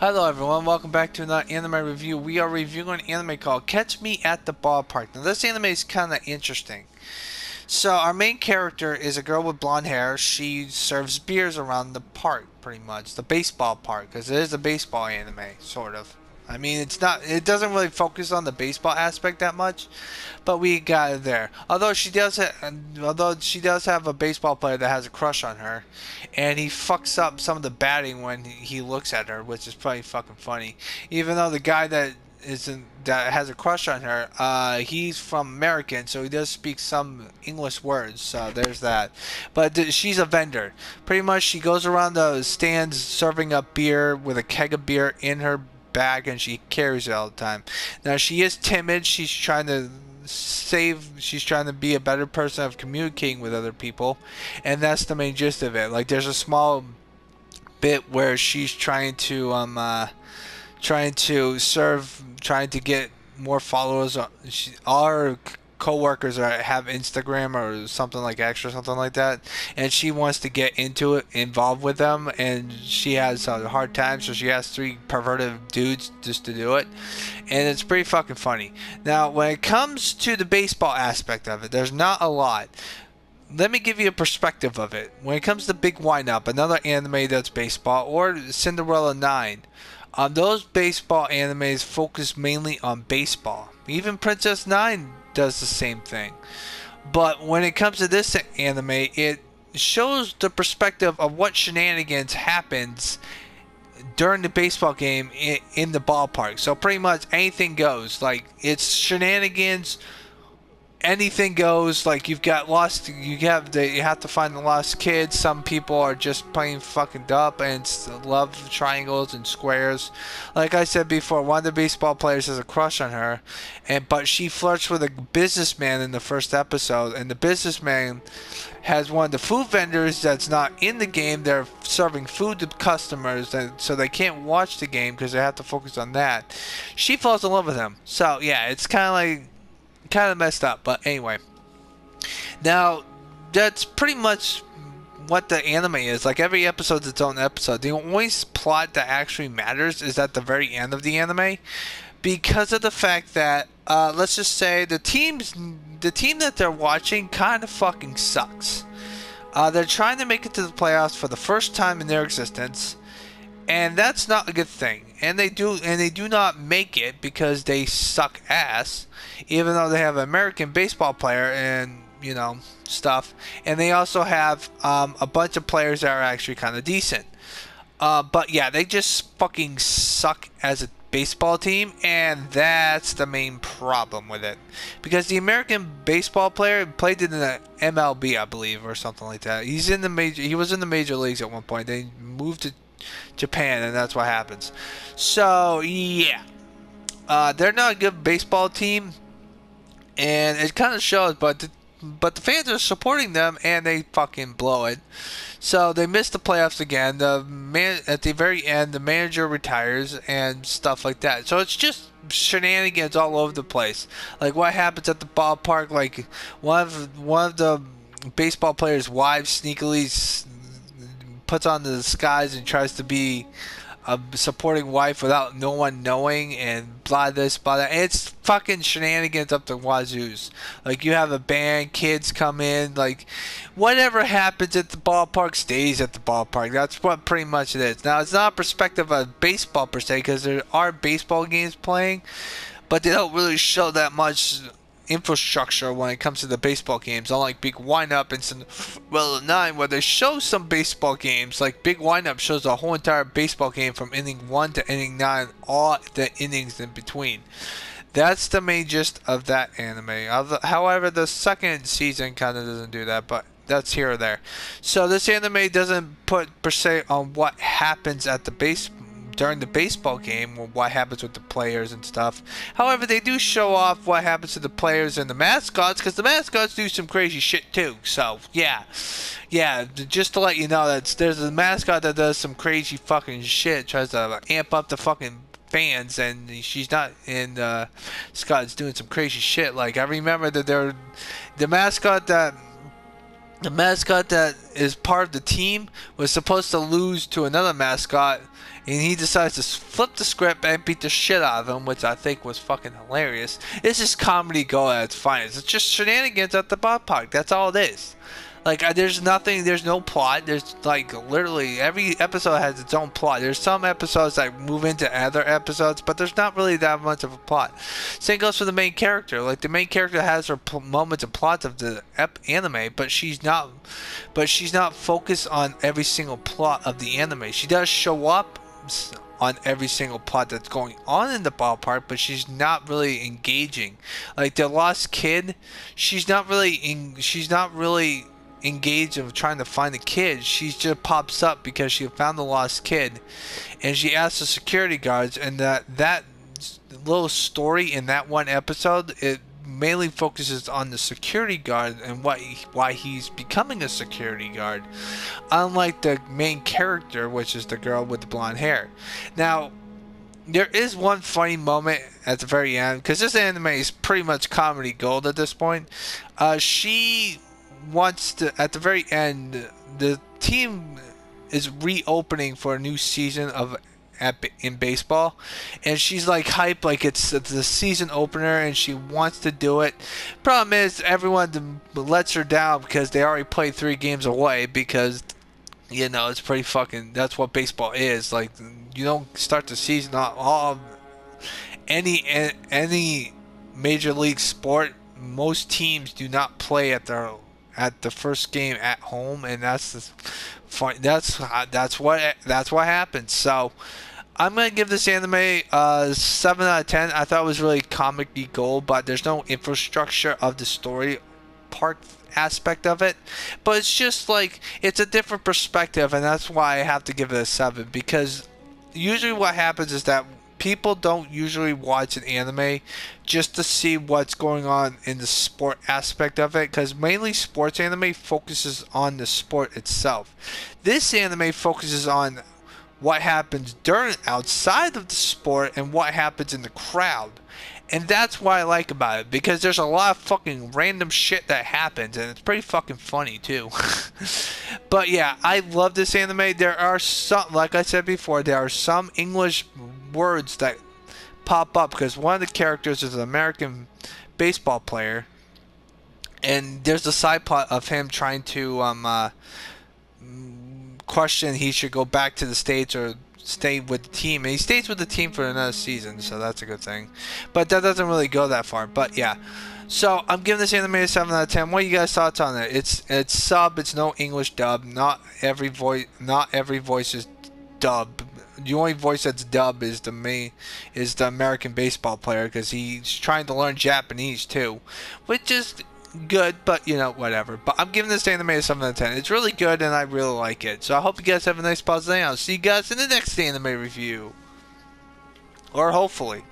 Hello everyone, welcome back to another anime review. We are reviewing an anime called Catch Me at the Ballpark. Now this anime is kind of interesting. So our main character is a girl with blonde hair. She serves beers around the park, pretty much. The baseball park, because it is a baseball anime, sort of. I mean, it doesn't really focus on the baseball aspect that much, but we got it there. Although she does have a baseball player that has a crush on her, and he fucks up some of the batting when he looks at her, which is probably fucking funny. Even though the guy that has a crush on her, he's from American, so he does speak some English words. So there's that. But she's a vendor. Pretty much, she goes around the stands serving up beer with a keg of beer in her bag, and she carries it all the time. Now she is timid. She's trying to be a better person of communicating with other people, and that's the main gist of it. Like there's a small bit where she's trying to get more followers. All her co-workers have Instagram or something like X or something like that, and she wants to get involved with them, and she has a hard time, so she has three perverted dudes just to do it, and it's pretty fucking funny. Now, when it comes to the baseball aspect of it, there's not a lot. Let me give you a perspective of it. When it comes to Big Wind-Up, another anime that's baseball, or Cinderella 9, those baseball animes focus mainly on baseball. Even Princess 9 does the same thing. But when it comes to this anime, it shows the perspective of what shenanigans happens during the baseball game in the ballpark. So pretty much anything goes. Like, it's shenanigans, anything goes. Like you have to find the lost kids. Some people are just plain fucking dumb and love triangles and squares. Like I said before, one of the baseball players has a crush on her, but she flirts with a businessman in the first episode, and the businessman has one of the food vendors that's not in the game. They're serving food to customers, and so they can't watch the game because they have to focus on that. She falls in love with him. So yeah, it's kind of messed up, but anyway. Now, that's pretty much what the anime is. Like, every episode's its own episode. The only plot that actually matters is at the very end of the anime, because of the fact that, let's just say, the team that they're watching kind of fucking sucks. They're trying to make it to the playoffs for the first time in their existence, and that's not a good thing. And they do not make it because they suck ass, even though they have an American baseball player and stuff. And they also have a bunch of players that are actually kind of decent. But yeah, they just fucking suck as a baseball team, and that's the main problem with it. Because the American baseball player played in the MLB, I believe, or something like that. He was in the major leagues at one point. They moved to Japan, and that's what happens. So yeah, they're not a good baseball team, and it kind of shows. But the fans are supporting them, and they fucking blow it. So they miss the playoffs again. At the very end, the manager retires and stuff like that. So it's just shenanigans all over the place. Like what happens at the ballpark? Like one of the baseball players' wives sneakily puts on the disguise and tries to be a supporting wife without no one knowing, and blah this, blah that. And it's fucking shenanigans up the wazoos. Like you have a band, kids come in, like whatever happens at the ballpark stays at the ballpark. That's what pretty much it is. Now it's not a perspective of baseball per se, because there are baseball games playing, but they don't really show that much infrastructure when it comes to the baseball games, unlike Big Wind-Up and Cinderella 9, where they show some baseball games. Like Big Wind-Up shows a whole entire baseball game from inning 1 to inning 9, all the innings in between. That's the main gist of that anime. However, the second season kind of doesn't do that, but that's here or there. So this anime doesn't put per se on what happens at the during the baseball game, or what happens with the players and stuff. However, they do show off what happens to the players and the mascots, because the mascots do some crazy shit too. So yeah, just to let you know that there's a mascot that does some crazy fucking shit, tries to amp up the fucking fans, and she's not in Scott's doing some crazy shit. Like I remember that the mascot that The mascot that is part of the team was supposed to lose to another mascot, and he decides to flip the script and beat the shit out of him, which I think was fucking hilarious. This is comedy go at its finest. It's just shenanigans at the ballpark. That's all it is. Like, there's nothing, there's no plot. There's, like, literally, every episode has its own plot. There's some episodes that move into other episodes, but there's not really that much of a plot. Same goes for the main character. Like, the main character has her moments and plots of the anime, but she's not focused on every single plot of the anime. She does show up on every single plot that's going on in the ballpark, but she's not really engaging. Like the lost kid, she's not really engaged of trying to find the kid. She just pops up because she found the lost kid, and she asks the security guards, and that little story in that one episode, it mainly focuses on the security guard and why he's becoming a security guard, unlike the main character, which is the girl with the blonde hair. Now, there is one funny moment at the very end, because this anime is pretty much comedy gold at this point. She wants to, at the very end, the team is reopening for a new season of in baseball, and she's like hype, like it's the season opener, and she wants to do it. Problem is, everyone lets her down because they already played 3 games away, because you know it's pretty fucking, that's what baseball is. Like, you don't start the season all any major league sport. Most teams do not play at the first game at home, and that's the fun. That's what happens. So I'm gonna give this anime 7 out of 10. I thought it was really comedy gold, but there's no infrastructure of the story part aspect of it. But it's just like, it's a different perspective, and that's why I have to give it a 7. Because usually what happens is that people don't usually watch an anime just to see what's going on in the sport aspect of it, because mainly sports anime focuses on the sport itself. This anime focuses on what happens outside of the sport and what happens in the crowd. And that's what I like about it, because there's a lot of fucking random shit that happens, and it's pretty fucking funny too. But yeah, I love this anime. There are some, like I said before, there are some English words that pop up, because one of the characters is an American baseball player, and there's a side plot of him trying to question he should go back to the States or stay with the team, and he stays with the team for another season, so that's a good thing. But that doesn't really go that far. But yeah, so I'm giving this anime a 7 out of 10. What are you guys' thoughts on it? It's sub, it's no English dub. Not every voice is dub. The only voice that's dub is the American baseball player, because he's trying to learn Japanese too, which is good, but you know, whatever. But I'm giving this anime a 7 out of 10. It's really good, and I really like it. So I hope you guys have a nice positive day. I'll see you guys in the next anime review, or hopefully.